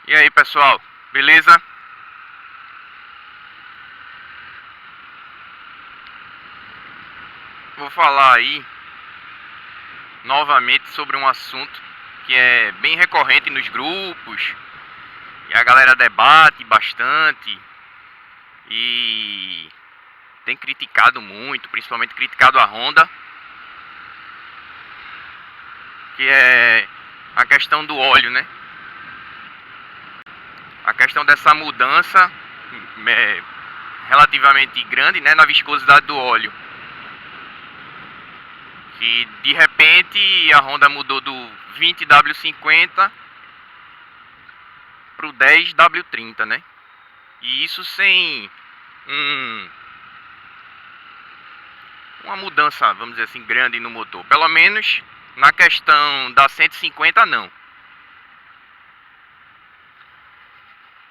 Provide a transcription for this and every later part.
E aí, pessoal, beleza? Vou falar aí novamente sobre um assunto que é bem recorrente nos grupos e a galera debate bastante e tem criticado muito, principalmente criticado a Honda, que é a questão do óleo, né? A questão dessa mudança é, relativamente grande, né, na viscosidade do óleo. Que de repente a Honda mudou do 20W50 pro 10W30, né? E isso sem um, uma mudança, vamos dizer assim, grande no motor. Pelo menos na questão da 150 não.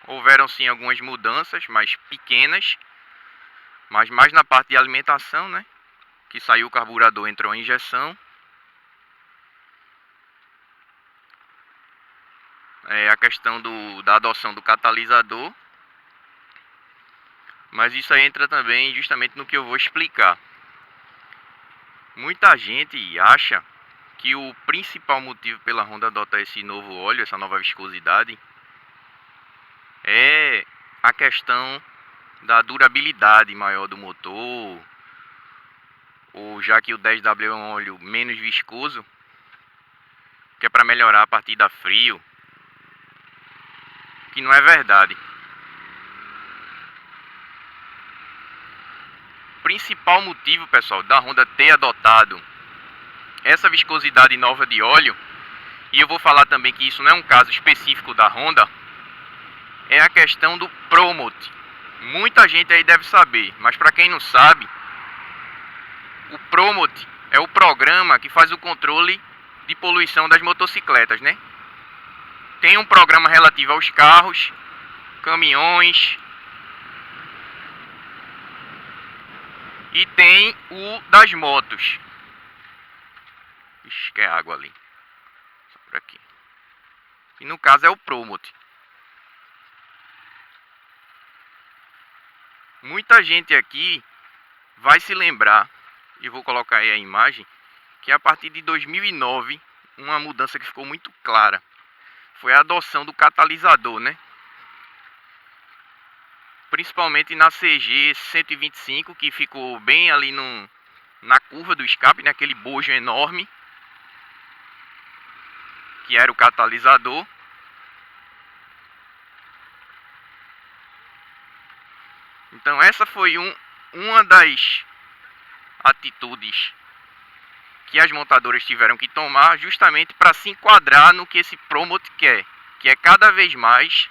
Houveram sim algumas mudanças, mas pequenas, mas mais na parte de alimentação, né? Que saiu o carburador, entrou a injeção. A questão da adoção do catalisador. Mas isso aí entra também justamente no que eu vou explicar. Muita gente acha que o principal motivo pela Honda adotar esse novo óleo, essa nova viscosidade, é a questão da durabilidade maior do motor, ou já que o 10W é um óleo menos viscoso, que é para melhorar a partida frio, que não é verdade. O principal motivo, pessoal, da Honda ter adotado essa viscosidade nova de óleo, e eu vou falar também que isso não é um caso específico da Honda, é a questão do Promote. Muita gente aí deve saber, mas para quem não sabe, o Promote é o programa que faz o controle de poluição das motocicletas, né? Tem um programa relativo aos carros, caminhões e tem o das motos. Ixi, que é água ali. Só por aqui. E no caso é o Promote. Muita gente aqui vai se lembrar, e vou colocar aí a imagem, que a partir de 2009, uma mudança que ficou muito clara foi a adoção do catalisador, né? Principalmente na CG 125, que ficou bem ali na curva do escape, né? Aquele bojo enorme, que era o catalisador. Então essa foi uma das atitudes que as montadoras tiveram que tomar justamente para se enquadrar no que esse Promote quer, que é cada vez mais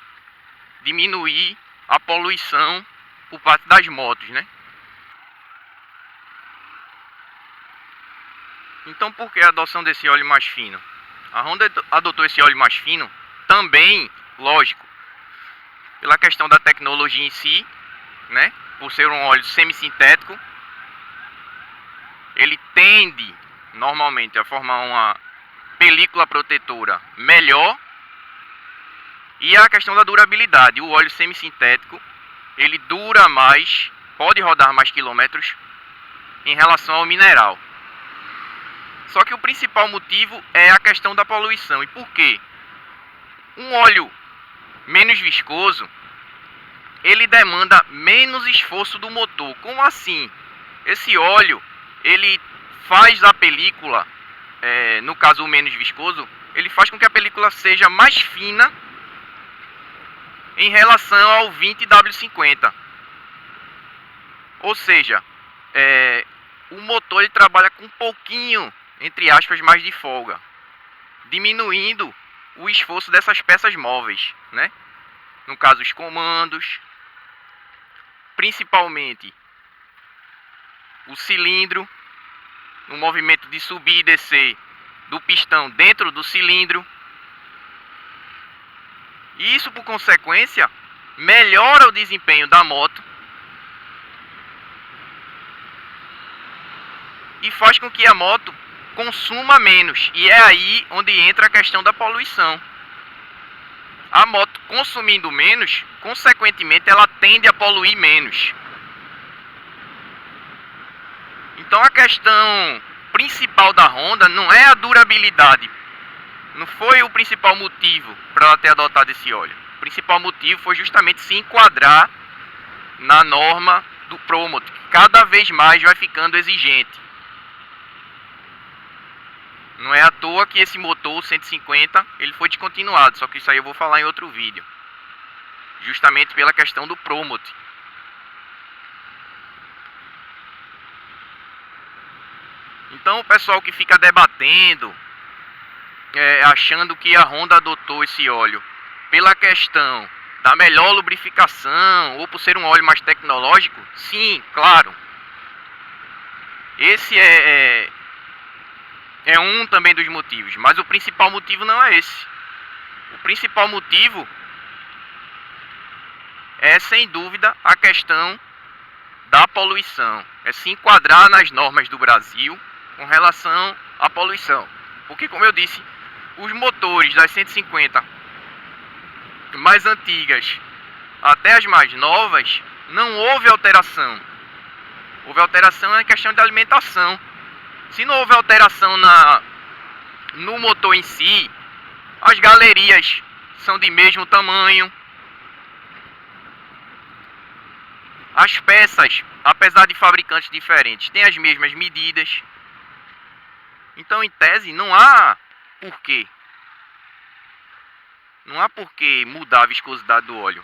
diminuir a poluição por parte das motos, né? Então por que a adoção desse óleo mais fino? A Honda adotou esse óleo mais fino também, lógico, pela questão da tecnologia em si, né? Por ser um óleo semissintético, ele tende normalmente a formar uma película protetora melhor. E a questão da durabilidade, o óleo semissintético, ele dura mais, pode rodar mais quilômetros em relação ao mineral. Só que o principal motivo é a questão da poluição. E por quê? Um óleo menos viscoso, ele demanda menos esforço do motor. Como assim? Esse óleo, ele faz a película, no caso o menos viscoso, ele faz com que a película seja mais fina em relação ao 20W50. Ou seja, o motor ele trabalha com um pouquinho, entre aspas, mais de folga, diminuindo o esforço dessas peças móveis, né? No caso, os comandos, principalmente o cilindro, no movimento de subir e descer do pistão dentro do cilindro. E isso, por consequência, melhora o desempenho da moto e faz com que a moto consuma menos. E é aí onde entra a questão da poluição. A moto consumindo menos, consequentemente ela tende a poluir menos. Então a questão principal da Honda não é a durabilidade. Não foi o principal motivo para ela ter adotado esse óleo. O principal motivo foi justamente se enquadrar na norma do Promot, que cada vez mais vai ficando exigente. Não é à toa que esse motor 150 ele foi descontinuado, só que isso aí eu vou falar em outro vídeo. Justamente pela questão do Promot. Então o pessoal que fica debatendo, achando que a Honda adotou esse óleo pela questão da melhor lubrificação ou por ser um óleo mais tecnológico, sim, claro. Esse é um também dos motivos, mas o principal motivo não é esse. O principal motivo é, sem dúvida, a questão da poluição. É se enquadrar nas normas do Brasil com relação à poluição. Porque, como eu disse, os motores das 150 mais antigas até as mais novas, não houve alteração. Houve alteração em questão de alimentação. Se não houve alteração no motor em si, as galerias são de mesmo tamanho. As peças, apesar de fabricantes diferentes, têm as mesmas medidas. Então, em tese, não há porquê. Não há porquê mudar a viscosidade do óleo.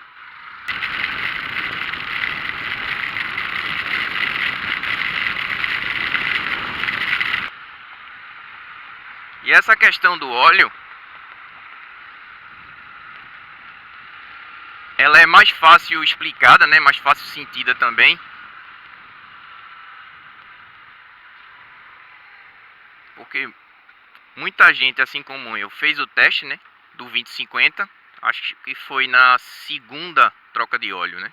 E essa questão do óleo, ela é mais fácil explicada, né? Mais fácil sentida também. Porque muita gente, assim como eu, fez o teste, né? Do 2050. Acho que foi na segunda troca de óleo, né?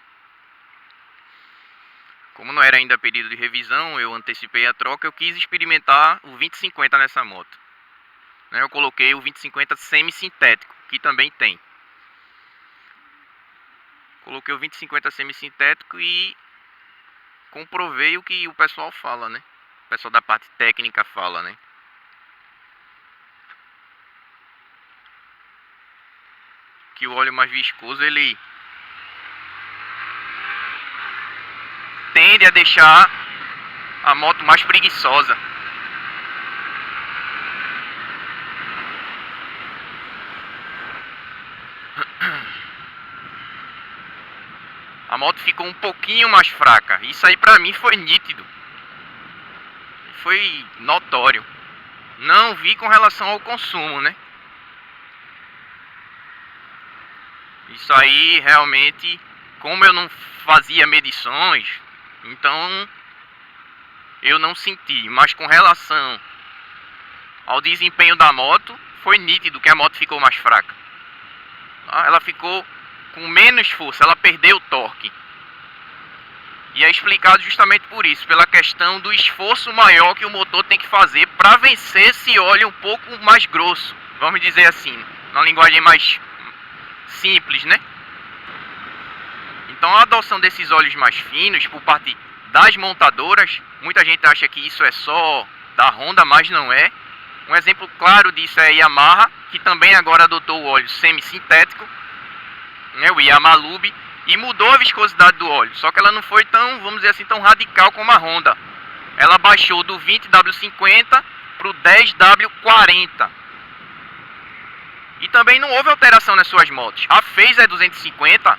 Como não era ainda período de revisão, eu antecipei a troca. Eu quis experimentar o 2050 nessa moto. Eu coloquei o 2050 semi-sintético, que também tem. Coloquei o 2050 semi-sintético e comprovei o que o pessoal fala, né? O pessoal da parte técnica fala, né? Que o óleo mais viscoso, ele tende a deixar a moto mais preguiçosa. A moto ficou um pouquinho mais fraca. Isso aí pra mim foi nítido. Foi notório. Não vi com relação ao consumo, né? Isso aí realmente, como eu não fazia medições, então eu não senti. Mas com relação ao desempenho da moto, foi nítido que a moto ficou mais fraca. Ela ficou com menos força, ela perdeu o torque. E é explicado justamente por isso, pela questão do esforço maior que o motor tem que fazer para vencer esse óleo um pouco mais grosso, vamos dizer assim, na linguagem mais simples, né? Então a adoção desses óleos mais finos por parte das montadoras, muita gente acha que isso é só da Honda, mas não é. Um exemplo claro disso é a Yamaha, que também agora adotou o óleo semi-sintético, né, o Yamalube, e mudou a viscosidade do óleo. Só que ela não foi tão, vamos dizer assim, tão radical como a Honda. Ela baixou do 20W50 para o 10W40. E também não houve alteração nas suas motos. A Phaser 250,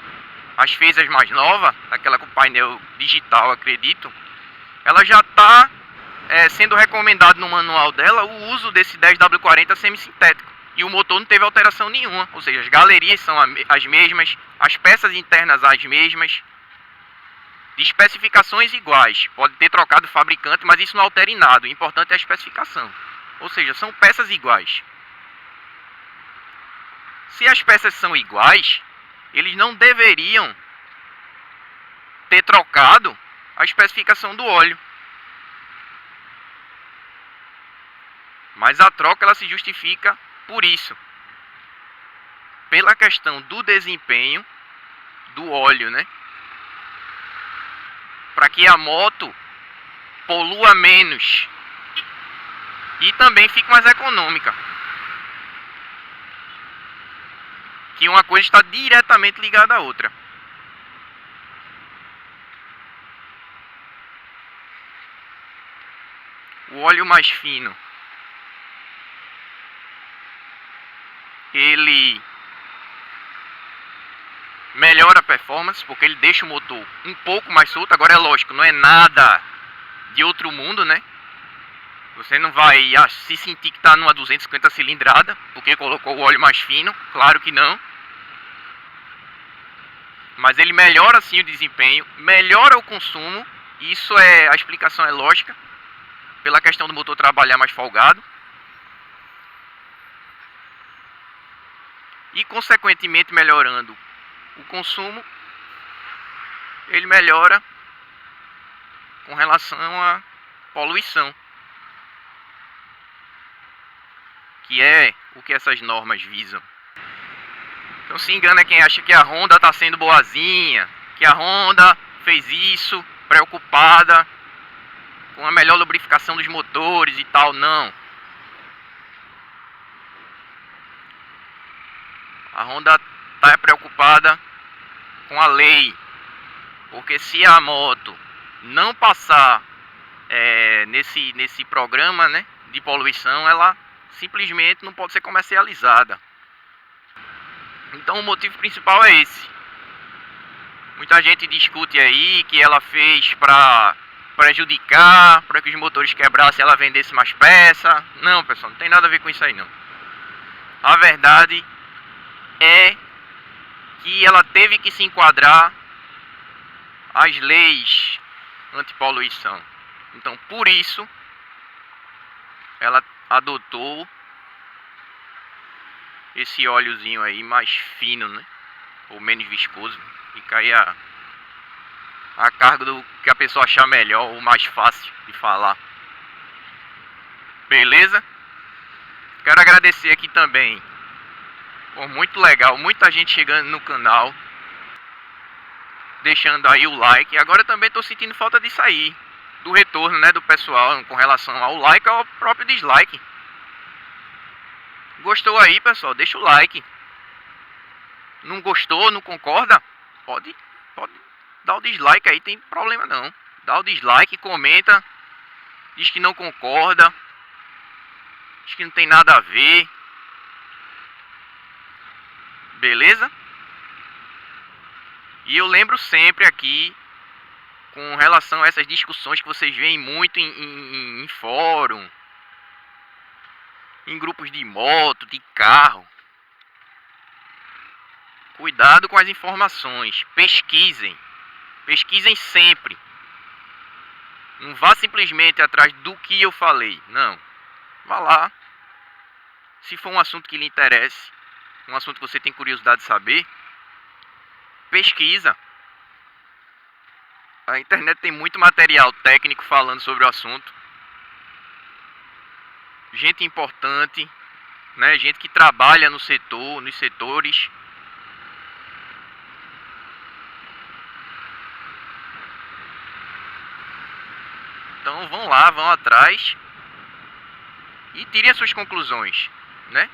as Phasers mais novas, aquela com painel digital, acredito, ela já está sendo recomendado no manual dela o uso desse 10W40 semi-sintético. E o motor não teve alteração nenhuma, ou seja, as galerias são as mesmas, as peças internas as mesmas, de especificações iguais. Pode ter trocado o fabricante, mas isso não altera em nada, o importante é a especificação. Ou seja, são peças iguais. Se as peças são iguais, eles não deveriam ter trocado a especificação do óleo. Mas a troca ela se justifica por isso, pela questão do desempenho do óleo, né? Para que a moto polua menos e também fique mais econômica. Que uma coisa está diretamente ligada à outra. O óleo mais fino, ele melhora a performance, porque ele deixa o motor um pouco mais solto. Agora é lógico, não é nada de outro mundo, né? Você não vai se sentir que está numa 250 cilindrada, porque colocou o óleo mais fino, claro que não. Mas ele melhora sim o desempenho, melhora o consumo, e isso é, a explicação é lógica, pela questão do motor trabalhar mais folgado. E consequentemente melhorando o consumo, ele melhora com relação à poluição, que é o que essas normas visam. Então se engana quem acha que a Honda está sendo boazinha, que a Honda fez isso preocupada com a melhor lubrificação dos motores e tal. Não. A Honda está preocupada com a lei, porque se a moto não passar nesse programa, né, de poluição, ela simplesmente não pode ser comercializada. Então o motivo principal é esse. Muita gente discute aí que ela fez para prejudicar, para que os motores quebrassem e ela vendesse mais peça. Não, pessoal, não tem nada a ver com isso aí não. A verdade é que ela teve que se enquadrar às leis antipoluição. Então, por isso, ela adotou esse óleozinho aí mais fino, né? Ou menos viscoso. E cair a cargo do que a pessoa achar melhor ou mais fácil de falar. Beleza? Quero agradecer aqui também. Pô, muito legal, muita gente chegando no canal, deixando aí o like. Agora também estou sentindo falta disso aí, do retorno, né, do pessoal com relação ao like ou ao próprio dislike. Gostou aí, pessoal? Deixa o like. Não gostou, não concorda? Pode dar o dislike aí, tem problema não. Dá o dislike, comenta, diz que não concorda, diz que não tem nada a ver. Beleza? E eu lembro sempre aqui, com relação a essas discussões que vocês veem muito em fórum, em grupos de moto, de carro. Cuidado com as informações, pesquisem. Pesquisem sempre. Não vá simplesmente atrás do que eu falei, não. Vá lá. Se for um assunto que lhe interesse, um assunto que você tem curiosidade de saber, pesquisa. A internet tem muito material técnico falando sobre o assunto. Gente importante, né? Gente que trabalha no setor, nos setores. Então vão lá, vão atrás e tirem as suas conclusões, né?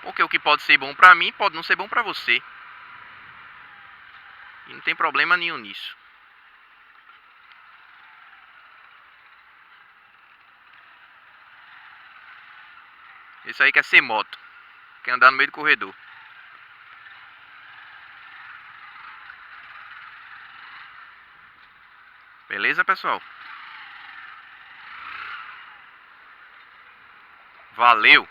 Porque o que pode ser bom pra mim pode não ser bom pra você. E não tem problema nenhum nisso. Esse aí quer ser moto, quer andar no meio do corredor. Beleza, pessoal? Valeu!